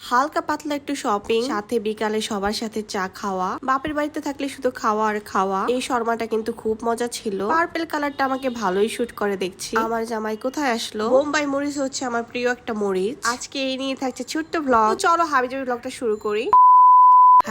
হালকা পাতলা একটু শপিং, সাথে বিকালে সবার সাথে চা খাওয়া। বাপের বাড়িতে থাকলে শুধু খাওয়া আর খাওয়া। এই শর্মাটা কিন্তু খুব মজা ছিল। পার্পেল কালারটা আমাকে ভালোই শুট করে দেখছি। আমার জামাই কোথায় আসলো? বোম্বাই মরিচ হচ্ছে আমার প্রিয় একটা মরিচ। আজকে এই নিয়ে থাকছে ছোট্ট ভ্লগ। চলো হাবিজাবি ভ্লগটা শুরু করি।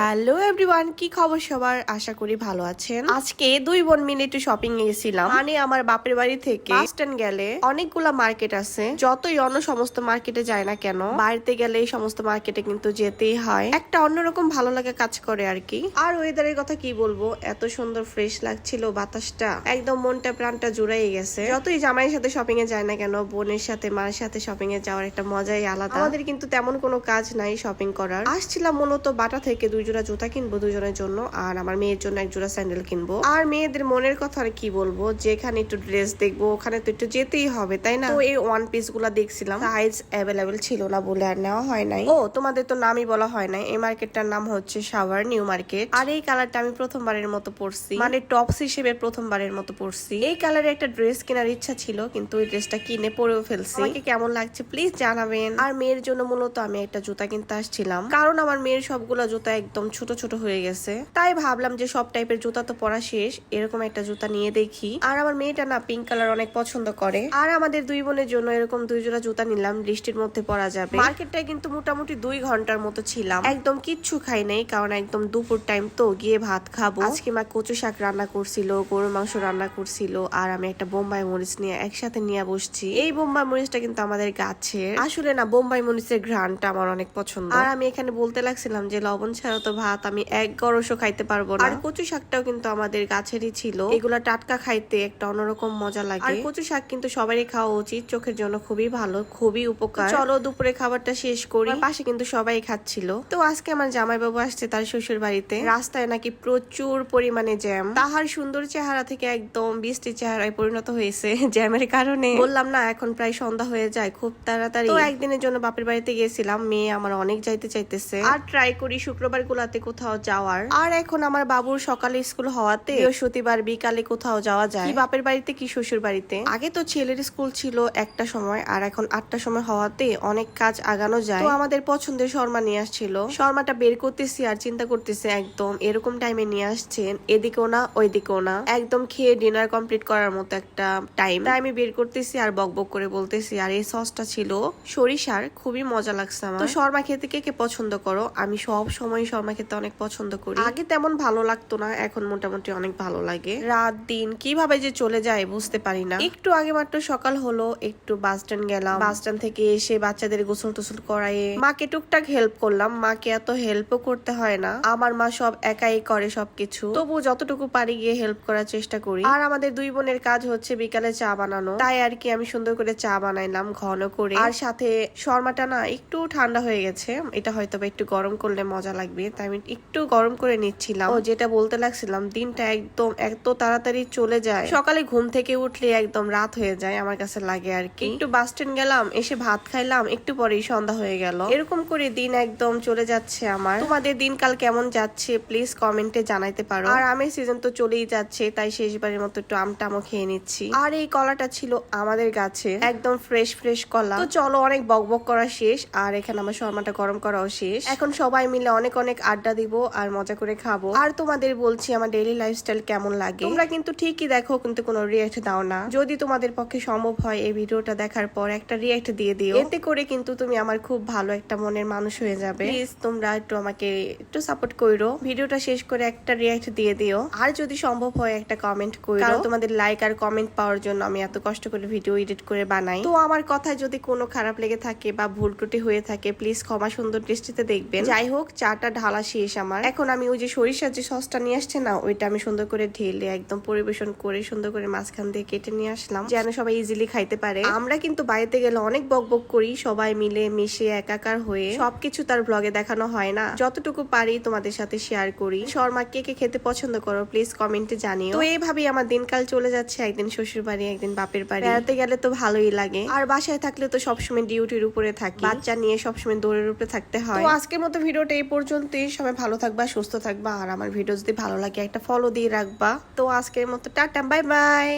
হ্যালো এভরিওয়ান, কি খবর সবার? আশা করি ভালো আছেন। আজকে দুই বোন মিলে একটু শপিং এ গেছিলাম। মানে আমার বাপের বাড়ি থেকে বাস স্ট্যান্ড গেলে অনেকগুলা মার্কেট আছে। যতই অন্য সমস্ত মার্কেটে যায় না কেন, বাড়িতে গেলে এই সমস্ত মার্কেটে কিন্তু যেতেই হয়। একটা অন্যরকম ভালো লাগে কাজ করে আর কি। আর ওয়েদারের কথা কি বলবো, এত সুন্দর ফ্রেশ লাগছিল বাতাসটা, একদম মনটা প্রাণটা জুড়াই গেছে। যতই জামাইয়ের সাথে শপিং এ যায় না কেন, বোনের সাথে মার সাথে শপিং এ যাওয়ার একটা মজাই আলাদা। আমাদের কিন্তু তেমন কোনো কাজ নাই শপিং করার। আসছিলাম মূলত বাটা থেকে দুই জোড়া জুতা কিনবো দুজনের জন্য, আর আমার মেয়ের জন্য এক জোড়া স্যান্ডেল কিনবো। আর মেয়েদের মনের কথা আর কি বলবো, যেখানে একটু ড্রেস দেখবো ওখানে তো একটু যেতেই হবে, তাই না? তো এই ওয়ান পিস গুলা দেখছিলাম, সাইজ অ্যাভেলেবেল ছিল না বলে আর নেওয়া হয় নাই। ও তোমাদের তো নামই বলা হয় নাই, এই মার্কেটটার নাম হচ্ছে সাভার নিউ মার্কেট। আর এই কালারটা আমি প্রথমবারের মতো পরছি, মানে টপস হিসেবে প্রথমবারের মতো পরছি। এই কালারে একটা ড্রেস কেনার ইচ্ছা ছিল, কিন্তু ওই ড্রেসটা কিনে পরেও ফেলছি। আমাকে কেমন লাগছে প্লিজ জানাবেন। আর মেয়ের জন্য মূলত আমি একটা জুতা কিনতে আসছিলাম, কারণ আমার মেয়ের সবগুলা জুতা একদম ছোট ছোট হয়ে গেছে। তাই ভাবলাম যে সব টাইপের জুতা তো পরা শেষ, এরকম একটা জুতা নিয়ে দেখি। আর আমার মেয়েটা না পিঙ্ক কালার অনেক পছন্দ করে। আর আমাদের দুই বোনের জন্য এরকম দুই জোড়া জুতা নিলাম, বৃষ্টির মধ্যে পরা যাবে। মার্কেটটায় কিন্তু মোটামুটি 2 ঘন্টার মতো ছিলাম, একদম কিচ্ছু খাই নাই, কারণ একদম দুপুর টাইম তো গিয়ে ভাত খাবো। আজকে মা কচু শাক রান্না করছিল, গরুর মাংস রান্না করছিল, আর আমি একটা বোম্বাই মরিচ নিয়ে একসাথে নিয়ে বসছি। এই বোম্বাই মরিচটা কিন্তু আমাদের গাছের। আসলে না বোম্বাই মরিচের ঘ্রাণটা আমার অনেক পছন্দ। আর আমি এখানে বলতে লাগছিলাম যে লবণ ছাড়া তো ভাত আমি এক গরসও খাইতে পারবো না। আর কচু শাকটাও কিন্তু আমাদের গাছেরই ছিল, এগুলা টাটকা খাইতে একটা অন্যরকম মজা লাগে। আর কচু শাক কিন্তু সবারই খাওয়া উচিত, চোখের জন্য খুবই ভালো, খুবই উপকার। চলো দুপুরে খাবারটা শেষ করি। পাশে কিন্তু সবাই খাচ্ছিল। তো আজকে আমার জামাইবাবু আসছে তার শ্বশুর বাড়িতে। রাস্তায় নাকি প্রচুর পরিমাণে জ্যাম। তাহার সুন্দর চেহারা থেকে একদম বৃষ্টির চেহারায় পরিণত হয়েছে জ্যামের কারণে। বললাম না এখন প্রায় সন্ধ্যা হয়ে যায় খুব তাড়াতাড়ি। তো একদিনের জন্য বাপের বাড়িতে গেছিলাম, মেয়ে আমার অনেক যাইতে চাইতেছে। আর ট্রাই করি শুক্রবার গুলাতে কোথাও যাওয়ার। আর এখন আমার বাবুর সকালে স্কুল হওয়াতে বৃহস্পতিবার বিকালে কোথাও যাওয়া যায়, কি বাপের বাড়িতে কি শ্বশুর বাড়িতে। আগে তো ছেলের স্কুল ছিল 1টা সময়, আর এখন 8টার সময় হওয়াতে অনেক কাজ আগানো যায়। তো আমাদের পছন্দের শর্মা নিয়ে আসছিল, শর্মাটা বের করতেছি আর চিন্তা করতেছি একদম এরকম টাইমে নিয়ে আসছেন, এদিকেও না ওইদিকেও না, একদম খেয়ে ডিনার কমপ্লিট করার মতো একটা টাইম। তাই আমি বের করতেছি আর বক বক করে বলতেছি। আর এই সসটা ছিল সরিষার, খুবই মজা লাগছে আমার। তো শর্মা খেতে কে কে পছন্দ করো? আমি সব সময় শর্মা খেতে অনেক পছন্দ করি। আগে তেমন ভালো লাগতো না, এখন মোটামুটি অনেক ভালো লাগে। রাত দিন কিভাবে যে চলে যায় বুঝতে পারি না। একটু আগে মাত্র সকাল হলো, একটু বাস স্ট্যান্ড গেলাম, বাস স্ট্যান্ড থেকে এসে বাচ্চাদের গোসল টোসল করায়ে মাকে টুকটাক হেল্প করলাম। মাকে এত হেল্পও করতে হয় না, আমার মা সব একাই করে সবকিছু, তবু যতটুকু পারি গিয়ে হেল্প করার চেষ্টা করি। আর আমাদের দুই বোনের কাজ হচ্ছে বিকালে চা বানানো, তাই আর কি আমি সুন্দর করে চা বানাইলাম ঘন করে। আর সাথে শর্মাটা না একটু ঠান্ডা হয়ে গেছে, এটা হয়তো একটু গরম করলে মজা লাগবে, তাই আমি একটু গরম করে নিচ্ছিলাম। ও যেটা বলতে লাগছিলাম, দিনটা একদম এত তাড়াতাড়ি চলে যায়, সকালে ঘুম থেকে উঠলে একদম রাত হয়ে যায় আমার কাছে লাগে আর কি। একটু বাস স্ট্যান্ড গেলাম, এসে ভাত খাইলাম, একটু পরেই সন্ধ্যা হয়ে গেল। এরকম করে দিন একদম চলে যাচ্ছে আমার। তোমাদের দিনকাল কেমন যাচ্ছে প্লিজ কমেন্টে জানাইতে পারো। আর আমের সিজন তো চলেই যাচ্ছে, তাই শেষবারের মতো একটু আমটামও খেয়ে নিচ্ছি। আর এই কলাটা ছিল আমাদের গাছে, একদম ফ্রেশ ফ্রেশ কলা। তো চলো অনেক বকবক করা শেষ, আর এখানে আমার শর্মাটা গরম করাও শেষ। এখন সবাই মিলে অনেক অনেক আড্ডা দিব আর মজা করে খাবো। আর তোমাদের বলছি আমার ডেইলি লাইফস্টাইল কেমন লাগে। তোমরা কিন্তু ঠিকই দেখো, কিন্তু কোনো রিয়েক্ট দাও না। যদি তোমাদের পক্ষে সম্ভব হয় এই ভিডিওটা দেখার পর একটা রিয়েক্ট দিয়ে দিও, এতে করে কিন্তু তুমি আমার খুব ভালো একটা মনের মানুষ হয়ে যাবে। প্লিজ তোমরা একটু আমাকে একটু সাপোর্ট করো, ভিডিওটা শেষ করে একটা রিয়েক্ট দিয়ে দিও। আর যদি সম্ভব হয় একটা কমেন্ট করো, কারণ তোমাদের লাইক আর কমেন্ট পাওয়ার জন্য আমি এত কষ্ট করে ভিডিও এডিট করে বানাই। তো আমার কথায় যদি কোনো খারাপ লেগে থাকে বা ভুল ত্রুটি হয়ে থাকে প্লিজ ক্ষমা সুন্দর দৃষ্টিতে দেখবেন। যাই হোক চাটা ঢালা শেষ আমার। এখন আমি ওই যে সরিষার যে সসটা নিয়ে আসছে না, ওইটা আমি সুন্দর করে ঢেলে একদম পরিবেশন করে সুন্দর করে মাঝখান দিয়ে কেটে নিয়ে আসলাম, যেন সবাই ইজিলি খাইতে পারে। আমরা কিন্তু বাড়িতে গেলে অনেক বকবক করি, সবাই মিলে মিশে একাকার হয়ে, সবকিছু তার ব্লগে দেখানো হয় না, যতটুকু পারি তোমাদের সাথে শেয়ার করি। শর্মা কে কে খেতে পছন্দ করো প্লিজ কমেন্টে জানিও। তো এইভাবেই আমার দিনকাল চলে যাচ্ছে, একদিন শ্বশুর বাড়ি একদিন বাপের বাড়ি। বেড়াতে গেলে তো ভালোই লাগে, আর বাসায় থাকলে তো সবসময় ডিউটির উপরে থাকি, বাচ্চা নিয়ে সবসময় দৌড়ের উপরে থাকতে হয়। তো আজকের মতো ভিডিওটা এই পর্যন্তই, সবাই ভালো থাকবা সুস্থ থাকবা, আর আমার ভিডিও যদি ভালো লাগে একটা ফলো দিয়ে রাখবা। তো আজকের মতো টাটা, বাই বাই।